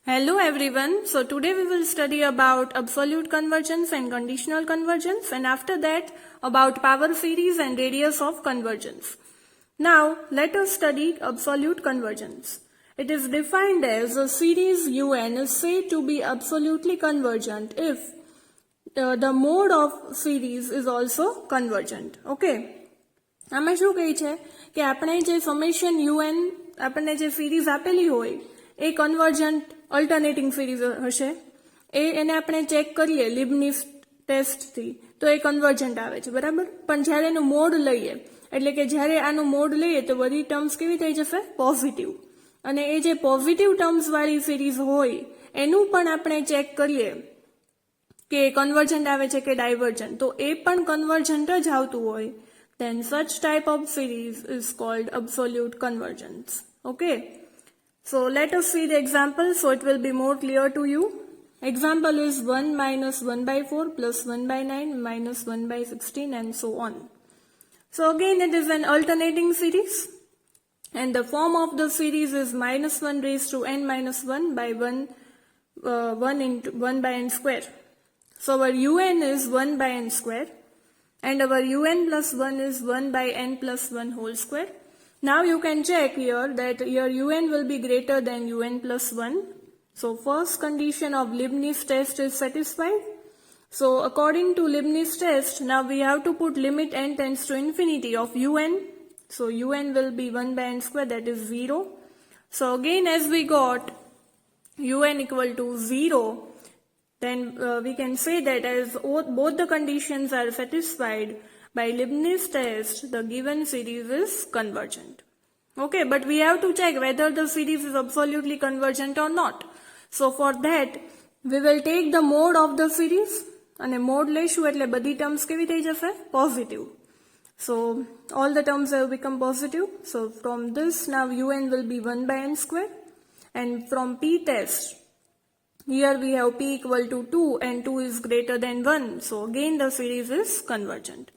Hello everyone. So today we will study about absolute convergence and conditional convergence, and after that about power series and radius of convergence. Now let us study absolute convergence. It is defined as a series UN is said to be absolutely convergent if the mode of series is also convergent. Okay. આમાં શું કહે છે કે આપણે જે summation UN આપણને જે series આપેલી હોય એ કન્વર્જન્ટ અલ્ટરનેટિંગ સિરીઝ હશે એને આપણે ચેક કરીએ લિબનીઝ ટેસ્ટથી તો એ કન્વર્જન્ટ આવે છે બરાબર. પણ જ્યારે એનું મોડ લઈએ એટલે કે જ્યારે આનું મોડ લઈએ તો બધી ટર્મ્સ કેવી થઈ જશે પોઝિટિવ, અને એ જે પોઝિટિવ ટર્મ્સ વાળી સિરીઝ હોય એનું પણ આપણે ચેક કરીએ કે કન્વર્જન્ટ આવે છે કે ડાયવર્જન્ટ, તો એ પણ કન્વર્જન્ટ જ આવતું હોય, then such type of series is called absolute convergence. Okay, so let us see the example so it will be more clear to you. Example is 1 minus 1 by 4 plus 1 by 9 minus 1 by 16 and so on. So again it is an alternating series and the form of the series is minus 1 raised to n minus 1 by 1 into 1 by n square. So our un is 1 by n square and our un plus 1 is 1 by n plus 1 whole square. Now you can check here that your un will be greater than un plus 1. So first condition of Leibniz test is satisfied. So according to Leibniz test, now we have to put limit n tends to infinity of un. So un will be 1 by n square, that is 0. So again as we got un equal to 0, then we can say that as both the conditions are satisfied by Leibniz test, the given series is convergent. Okay, but we have to check whether the series is absolutely convergent or not. So for that, we will take the mode of the series, and a mode લેશું એટલે બધી terms કેવી થઈ જશે positive. So all the terms have become positive. So from this now un will be 1 by n square, and from p test, here we have p equal to 2 and 2 is greater than 1. So again the series is convergent.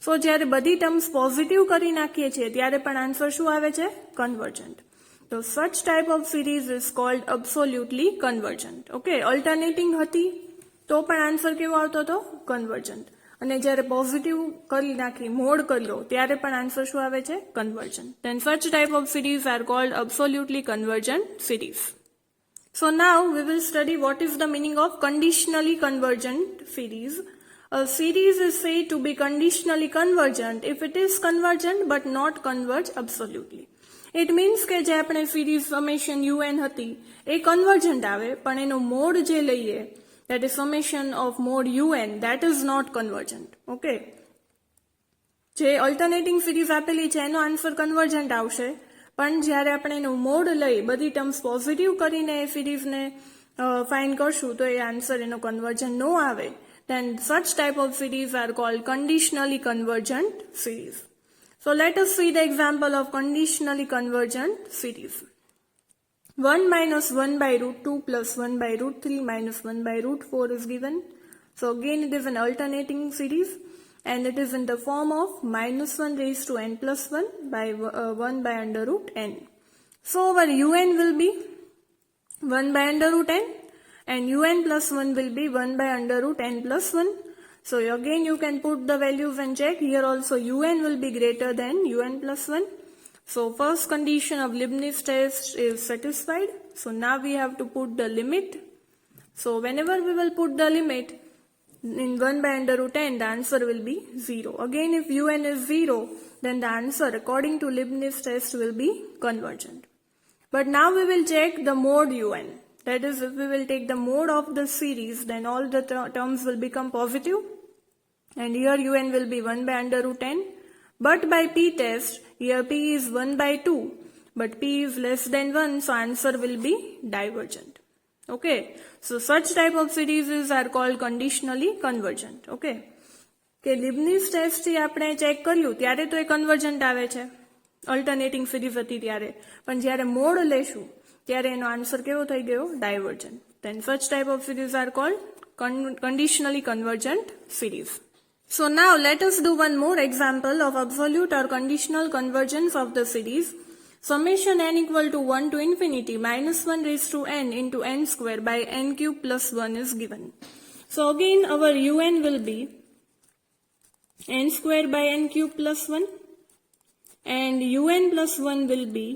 So જ્યારે બધી terms positive કરી નાખીએ છીએ ત્યારે પણ answer શું આવે છે? Convergent. So such type of series is called absolutely convergent. Okay, alternating હતી તો પણ આન્સર કેવો આવતો હતો? કન્વર્જન્ટ. અને જ્યારે પોઝિટિવ કરી નાખી મોડ કર્યો ત્યારે પણ આન્સર શું આવે છે? Convergent. Then such type of series are called absolutely convergent series. So now we will study what is the meaning of conditionally convergent series. A series is said to be conditionally convergent if it is convergent but not converge absolutely. It means કે જે આપણે series summation un હતી એ convergent આવે, પણ એનો mode જે લઈએ that is summation of mode un, that is not convergent. Okay, જે alternating series આપેલી છે એનો આન્સર convergent આવશે, પણ જ્યારે આપણે એનું મોડ લઈ બધી ટર્મ્સ પોઝિટિવ કરીને એ સિરીઝને ફાઇન્ડ કરશું તો એ આન્સર એનો કન્વર્જન્ટ ન આવે. Then such type of series are called conditionally convergent series. So let us see the example of conditionally convergent series. 1 minus 1 by root 2 plus 1 by root 3 minus 1 by root 4 is given. So again it is an alternating series and it is in the form of minus 1 raised to n plus 1 by 1 by under root n. So our un will be 1 by under root n and un plus 1 will be 1 by under root n plus 1. So again you can put the values and check. Here also un will be greater than un plus 1. So first condition of Leibniz test is satisfied. So now we have to put the limit. So whenever we will put the limit in 1 by under root n, the answer will be 0. Again if un is 0, then the answer according to Leibniz test will be convergent. But now we will check the mode un. That is, if we will take the mode of the series, then all the terms will become positive. And here un will be 1 by under root n. But by p test, here p is 1 by 2. But p is less than 1, so answer will be divergent. Okay, so such type of series are called conditionally convergent. Okay, કે Leibniz test થી આપણે check કર્યું ત્યારે તો એ convergent આવે છે, alternating series હતી ત્યારે, પણ જ્યારે મોડ લેશું ત્યારે એનો આન્સર કેવો થઈ ગયો? Divergent. Then such type of series are called conditionally convergent series. So now let us do one more example of absolute or conditional convergence of the series. summation n equal to 1 to infinity minus 1 raised to n into n square by n cube plus 1 is given. So again our un will be n square by n cube plus 1 and un plus 1 will be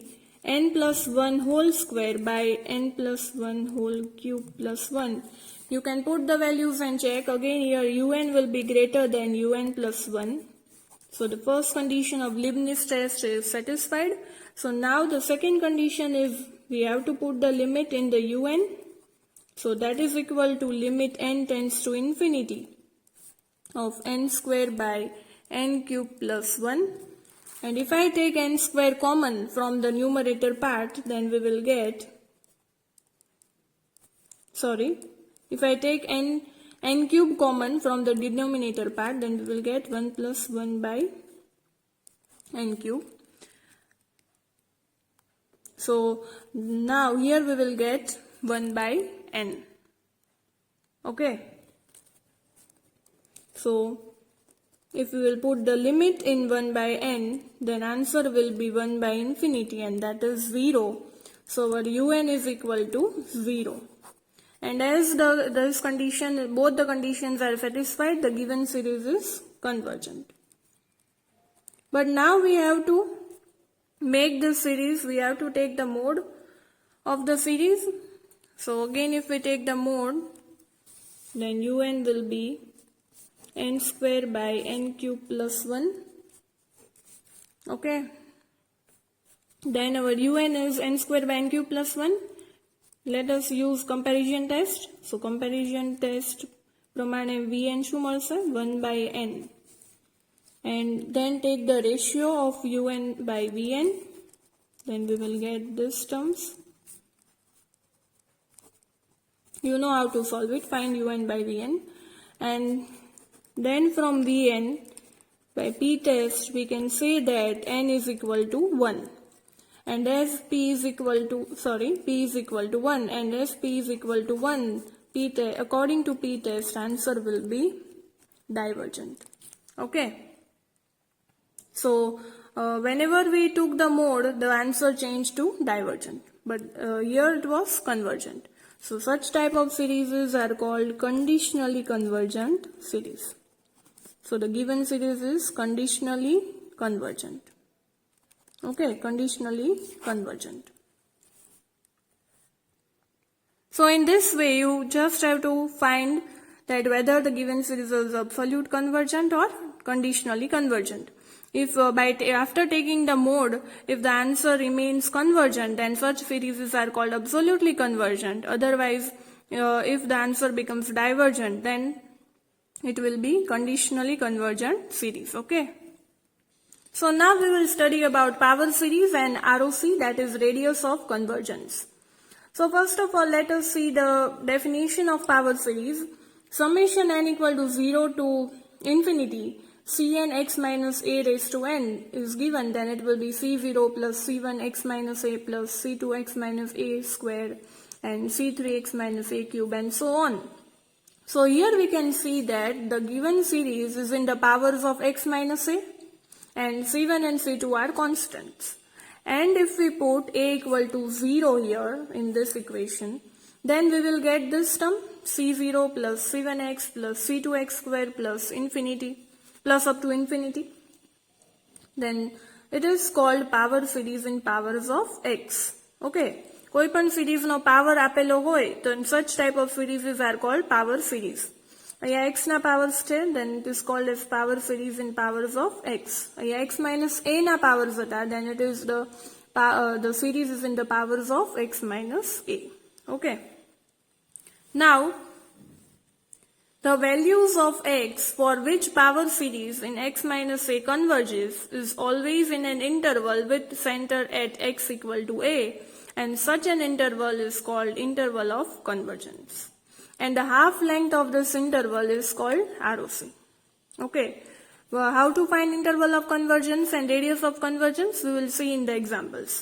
n plus 1 whole square by n plus 1 whole cube plus 1. You can put the values and check. Again here un will be greater than un plus 1. So the first condition of Leibniz test is satisfied. So now the second condition is we have to put the limit in the un. So that is equal to limit n tends to infinity of n square by n cube plus 1. And if I take n square common from the numerator part, then we will get, if I take n cube common from the denominator part, then we will get 1 plus 1 by n cube. So now here we will get 1 by n. Okay. So if we will put the limit in 1 by n, then answer will be 1 by infinity, and that is 0. So our un is equal to 0. And as this condition, both the conditions are satisfied, the given series is convergent. But now we have to make this series, we have to take the mode of the series. So again if we take the mode, then un will be n square by n cube plus 1. Okay. Then our un is n square by n cube plus 1. Let us use comparison test. So comparison test પ્રમાણે vn શું મળશે 1 by n. And then take the ratio of un by vn. Then we will get this terms. You know how to solve it. Find un by vn. And then from Vn by p test we can say that n is equal to 1, and as p is equal to 1, and as p is equal to 1, according to p test answer will be divergent. Okay. So whenever we took the mode, the answer changed to divergent, but here it was convergent. So such type of series are called conditionally convergent series. So the given series is conditionally convergent. Okay, conditionally convergent. So in this way you just have to find that whether the given series is absolute convergent or conditionally convergent. If after taking the mode, if the answer remains convergent, then such series are called absolutely convergent. Otherwise, if the answer becomes divergent, then it will be conditionally convergent series. Okay. So now we will study about power series and ROC, that is radius of convergence. So first of all, let us see the definition of power series. Summation n equal to 0 to infinity Cn x minus a raised to n is given, then it will be C0 plus C1 x minus a plus C2 x minus a square and C3 x minus a cube and so on. So here we can see that the given series is in the powers of x minus a, and C1 and C2 are constants. And if we put a equal to 0 here in this equation, then we will get this term C0 plus C1x plus C2x square plus infinity, plus up to infinity. Then it is called power series in powers of x. Okay. કોઈ પણ series નો power આપેલો હોય તો such type of series are called power series. અહીંયા x ના powers છે, then it is called as power series in powers of x. અહીંયા x minus a ના powers હતા, then it is the series is in the powers of x minus a. Okay. Now the values of x for which power series in x minus a converges is always in an interval with center at x equal to a, and such an interval is called interval of convergence. And the half length of this interval is called ROC. Okay. Well, how to find interval of convergence and radius of convergence we will see in the examples.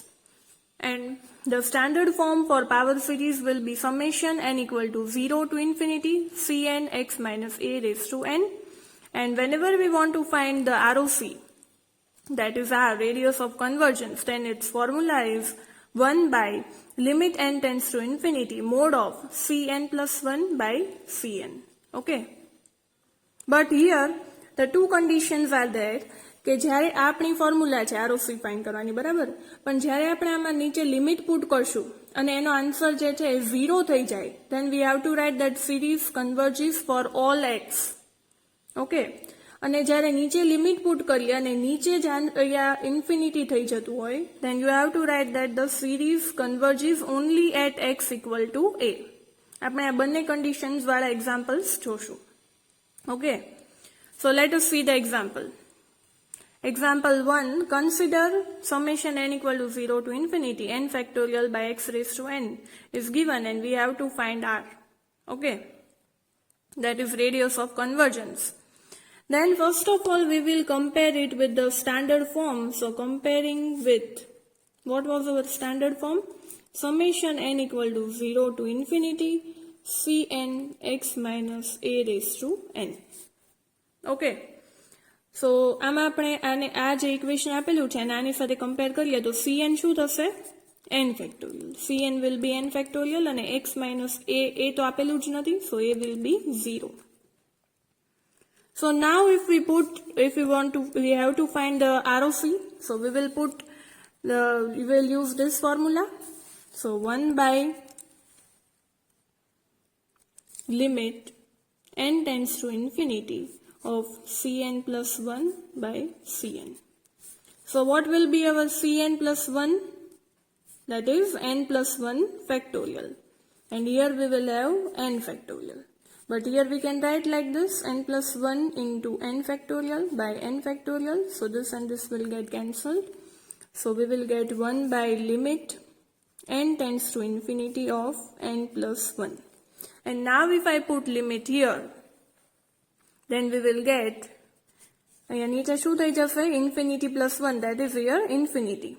And the standard form for power series will be summation n equal to 0 to infinity Cn x minus a raised to n. And whenever we want to find the ROC, that is our radius of convergence, then its formula is 1 by limit n tends to infinity mod of Cn plus 1 by Cn. Okay. But here the two conditions are there કે જ્યારે આપણી formula છે ROC find કરવાની, બરાબર, પણ જ્યારે આપણે આમાં નીચે લિમિટ પુટ કરશું અને એનો આન્સર જે છે એ 0 થઈ જાય, then we have to write that series converges for all x. Okay, અને જ્યારે નીચે લિમિટ પુટ કરીએ અને નીચે જ અહીંયા ઇન્ફિનિટી થઈ જતું હોય, then you have to write that the series converges only at x equal to a. આપણે આ બંને કન્ડિશન્સ વાળા એક્ઝામ્પલ્સ જોશું. Okay, so let us see the example. Example 1, consider summation n equal to 0 to infinity n factorial by x raised to n is given and we have to find r. Okay, that is radius of convergence. Then first of all we will compare it with the standard form. So comparing with, what was our standard form? Summation n equal to 0 to infinity Cn x minus a raised to n. Okay. So આમાં આપણે આને આ જે equation આપેલું છે અને આની સાથે કમ્પેર કરીએ તો Cn શું થશે? n factorial. Cn will be n factorial અને x minus a તો આપેલું જ નથી, so a will be 0. So now we have to find the ROC, so we will use this formula. So 1 by limit n tends to infinity of Cn plus 1 by Cn. So what will be our Cn plus 1? That is n plus 1 factorial. And here we will have n factorial. But here we can write like this, n plus 1 into n factorial by n factorial. So this and this will get cancelled. So we will get 1 by limit n tends to infinity of n plus 1. And now if I put limit here, then we will get, અહીંયા નીચે શું થઈ જશે? Infinity plus 1, that is here infinity.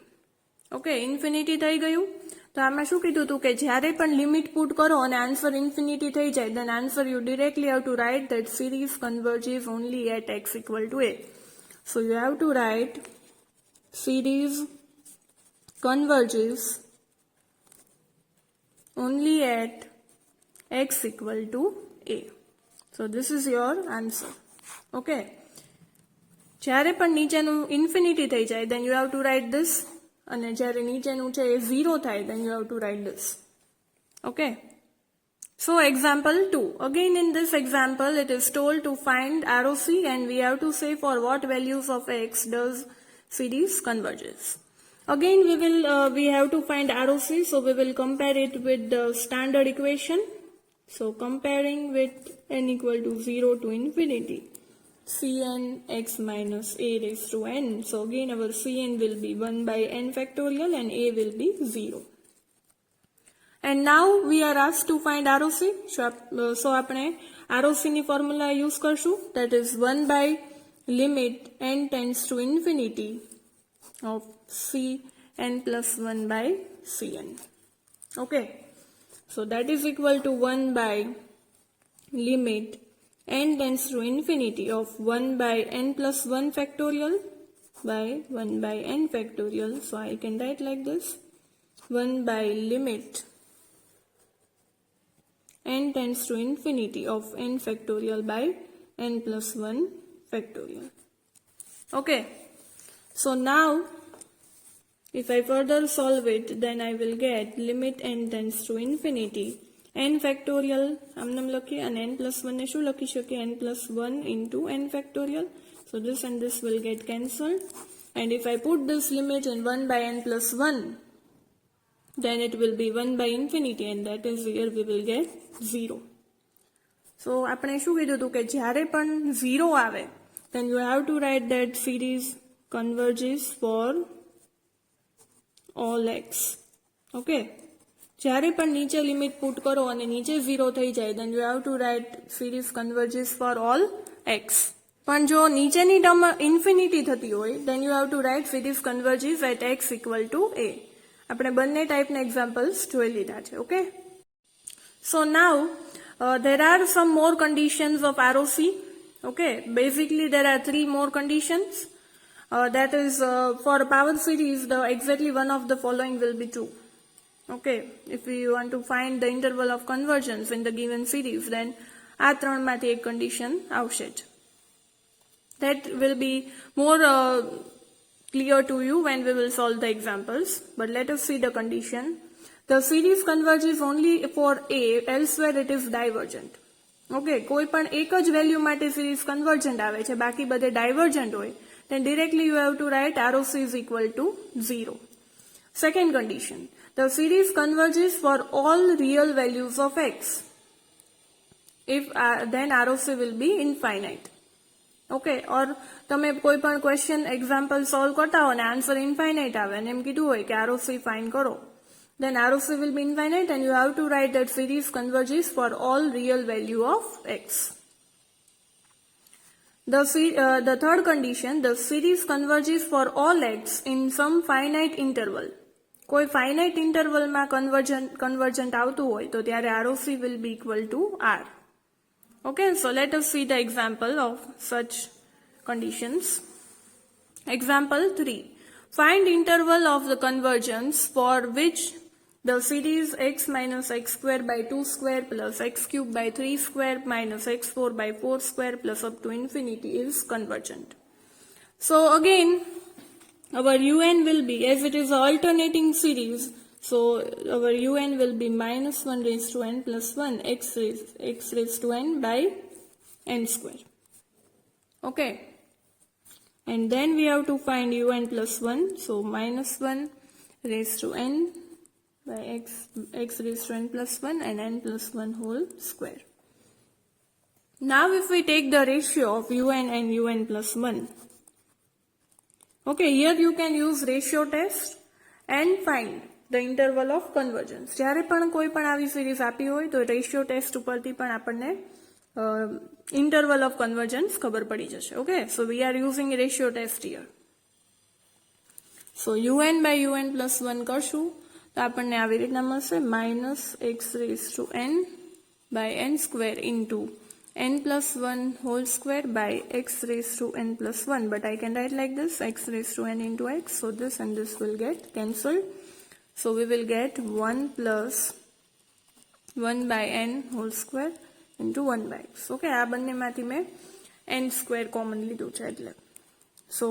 Okay, infinity થઈ ગયું. તો આમાં શું કીધું હતું કે જ્યારે પણ લિમિટ પુટ કરો અને આન્સર ઇન્ફિનિટી થઈ જાય, then answer you directly have to write that series converges only at x equal to a. So you have to write series converges only at x equal to a. So this is your answer. Okay. જ્યારે પણ નીચેનું infinity થઈ જાય, then you have to write this. અને જ્યારે નીચેનું છે એ 0 થાય, then you have to write this. Okay. So example 2. Again in this example it is told to find ROC and we have to say for what values of x does series converges. Again we have to find ROC, so we will compare it with the standard equation. So comparing with n equal to 0 to infinity Cn x minus a raised to n. So again our Cn will be 1 by n factorial and a will be 0. And now we are asked to find ROC. So આપણે ROC ની formula use કરશું, that is 1 by limit n tends to infinity of Cn plus 1 by Cn. Okay. So that is equal to 1 by limit n tends to infinity of 1 by n plus 1 factorial by 1 by n factorial. So I can write like this, 1 by limit n tends to infinity of n factorial by n plus 1 factorial. Okay. So now if I further solve it, then I will get limit n tends to infinity n factorial આમનામ લખીએ અને n plus 1 ને શું લખી શકીએ? n plus 1 into n factorial. So this and this will get cancelled. And if I put this limit in 1 by n plus 1, then it will be 1 by infinity and that is here we will get 0. So આપણે શું કીધું હતું કે જ્યારે પણ 0 આવે, then you have to write that series converges for all x. Okay. જ્યારે પણ નીચે લિમિટ પુટ કરો અને નીચે 0 થઈ જાય, then you have to write series converges for all x. પણ જો નીચેની ટર્મ ઇન્ફિનિટી થતી હોય, then you have to write series converges at x equal to a. આપણે બંને ટાઈપના એક્ઝામ્પલ્સ જોઈ લીધા છે. Okay. So now there are some more conditions of ROC. Okay. Basically there are 3 more conditions. that is for power series, the exactly one of the following will be true. Okay, if we want to find the interval of convergence in the given series, then આ ત્રણમાંથી એક condition આવશે જ. That will be more clear to you when we will solve the examples, but let us see the condition. The series converges only for A, elsewhere it is divergent. Okay, કોઈ પણ એક જ value માટે series convergent આવે છે, બાકી બધે divergent હોય, then directly you have to write ROC is equal to 0. Second condition, the series converges for all real values of x. If then ROC will be infinite. Okay, or તમે કોઈ પણ question example solve કરતા હો ને answer infinite આવે અને એમ કીધું હોય કે ROC find કરો, then ROC will be infinite and you have to write that series converges for all real value of x. The third condition, the series converges for all x in some finite interval. કોઈ finite interval માં convergent આવતું હોય તો ત્યારે ROC will be equal to R. Okay, so let us see the example of such conditions. Example 3. Find interval of the convergence for which the series x minus x square by 2 square plus x cube by 3 square minus x4 by 4 square plus up to infinity is convergent. So again, our un will be, as it is an alternating series, so our un will be minus 1 raised to n plus 1 x raised to n by n square. Okay. And then we have to find un plus 1. So minus 1 raised to n by x raised to n plus 1 and n plus 1 whole square. Now if we take the ratio of un and un plus 1. Okay, here you can use ratio test and find the interval of convergence. જ્યારે પણ કોઈ પણ આવી series આપી હોય તો ratio test ઉપરથી પણ આપણને interval of convergence ખબર પડી જશે. Okay, so we are using ratio test here. So un by un plus 1 કરશું તો આપણને આવી રીતના મળશે minus x raised to n by n square into n plus 1 whole square by x raised to n plus 1, but I can write like this, x raised to n into x, so this and this will get cancelled. So we will get 1 plus 1 by n whole square into 1 by x. Okay, આ બંનેમાંથી મેં n square common લીધું છે એટલે. So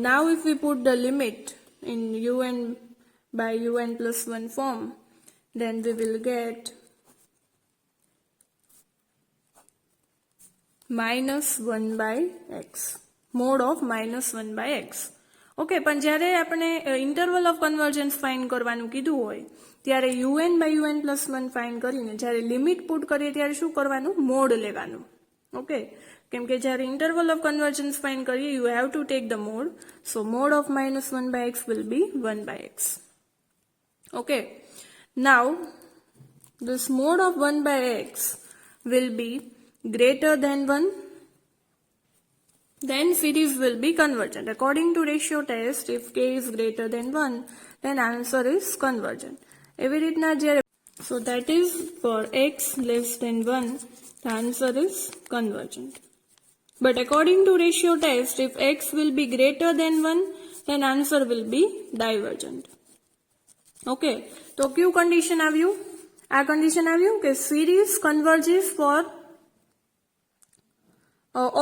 now if we put the limit in un by un plus 1 form, then we will get minus 1 by x, mode of minus 1 by x. Okay, પણ જ્યારે આપણે interval of convergence find કરવાનું કીધું હોય ત્યારે un by un plus 1 find કરીને જ્યારે limit put કરીએ ત્યારે શું કરવાનું, મોડ લેવાનું. ઓકે, કેમ કે જ્યારે interval of convergence find કરીએ you have to take the mode, so mode of minus 1 by x will be 1 by x. Okay, now this mode of 1 by x will be greater than 1, then series will be convergent. According to ratio test, if k is greater than 1, then answer is convergent. એવી રીતના જ્યારે, so that is for x less than 1, the answer is convergent. But according to ratio test, if x will be greater than 1, then answer will be divergent. Okay, તો કયું condition આવ્યું? આ condition આવ્યું કે series converges for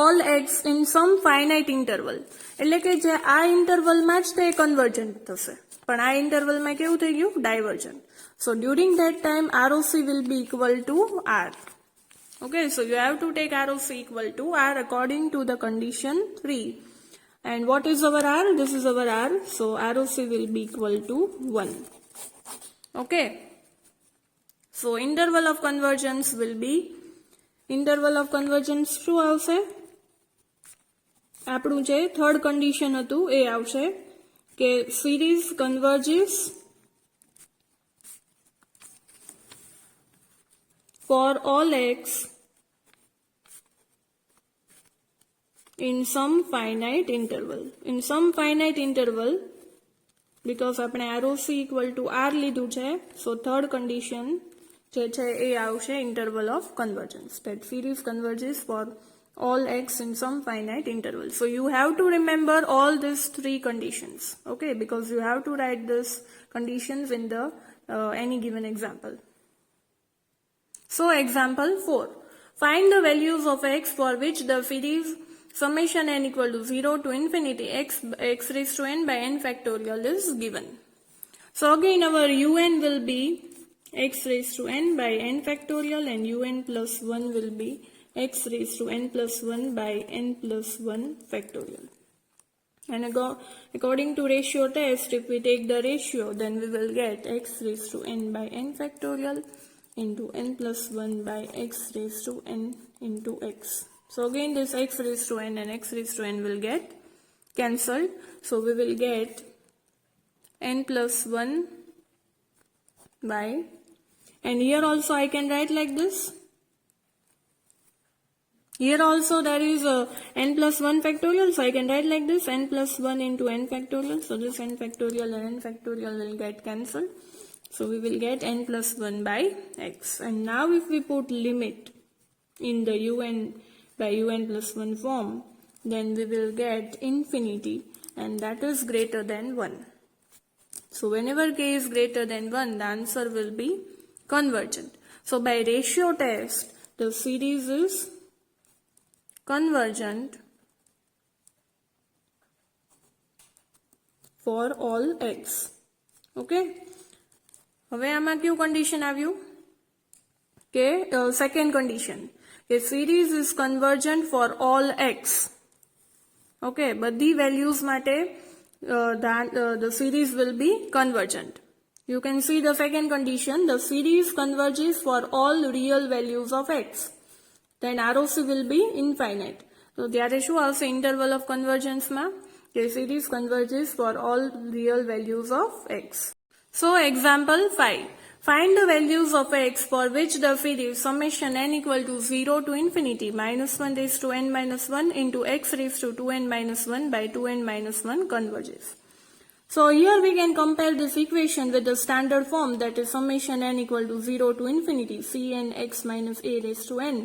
all x in some finite interval. એટલે કે જે આ ઇન્ટરવલમાં જ તે કન્વર્જન્ટ થશે, પણ આ ઇન્ટરવલમાં કેવું થઈ ગયું, divergent. So during that time ROC will be equal to R. Okay, so you have to take ROC equal to R according to the condition 3. And what is our R? This is our R. So ROC will be equal to 1. Okay. So interval of convergence will be, interval of convergence શું આવશે? આપણું જે third condition હતું એ આવશે કે series converges for all x in some finite interval. In some finite interval, because આપણે ROC equal to R લીધું છે, so third condition જે છે એ આવશે interval of convergence, that series converges for all x in some finite interval. So you have to remember all these three conditions, okay, because you have to write these conditions in the any given example. So example 4. Find the values of x for which the series summation n equal to 0 to infinity x raised to n by n factorial is given. So again our un will be x raised to n by n factorial and un plus 1 will be x raised to n plus 1 by n plus 1 factorial. And according to ratio test, if we take the ratio, then we will get x raised to n by n factorial into n plus 1 by x raised to n into x. So again this x raised to n and x raised to n will get cancelled. So we will get n plus 1 by, and here also I can write like this. Here also there is a n plus 1 factorial, so I can write like this, n plus 1 into n factorial. So this n factorial and n factorial will get cancelled. So we will get n plus 1 by x. And now if we put limit in the un by un plus 1 form, then we will get infinity, and that is greater than 1. So whenever k is greater than 1, the answer will be convergent. So by ratio test, the series is convergent for all x. Okay. હવે આમાં કયું condition આવ્યું કે second condition કે series is convergent for all x. Okay, બધી values માટે the series will be convergent. You can see the second condition, the series converges for all real values of x. Then ROC will be infinite. So ત્યારે શું આવશે interval of convergence માં કે series converges for all real values of x. So example 5. Find the values of x for which the series summation n equal to 0 to infinity minus 1 raised to n minus 1 into x raised to 2n minus 1 by 2n minus 1 converges. So here we can compare this equation with the standard form, that is summation n equal to 0 to infinity cn x minus a raised to n.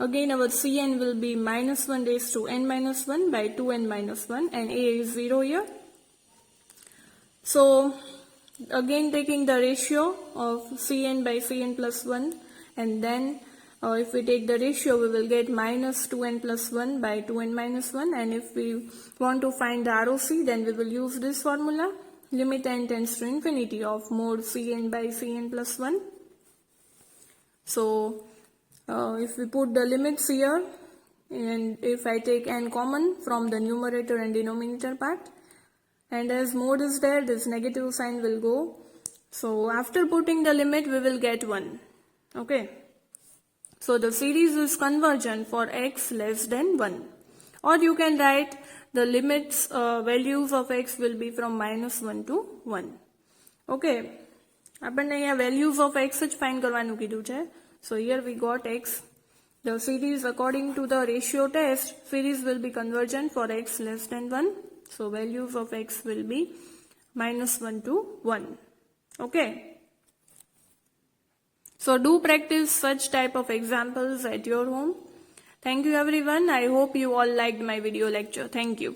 Again our cn will be minus 1 raised to n minus 1 by 2n minus 1 and a is 0 here. So again taking the ratio of cn by cn plus 1, and then if we take the ratio we will get minus 2n plus 1 by 2n minus 1, and if we want to find the ROC then we will use this formula, limit n tends to infinity of mod cn by cn plus 1. So if we put the limits here, and if I take n common from the numerator and denominator part, and as mod is there, this negative sign will go. So after putting the limit we will get 1. Okay. So the series is convergent for x less than 1. Or you can write the limits values of x will be from minus 1 to 1. Okay. આપણને અહીંયા values of x જ find કરવાનું કીધું છે. So here we got x. The series according to the ratio test, series will be convergent for x less than 1. So values of x will be minus 1 to 1. Okay. So do practice such type of examples at your home. Thank you everyone. I hope you all liked my video lecture. Thank you.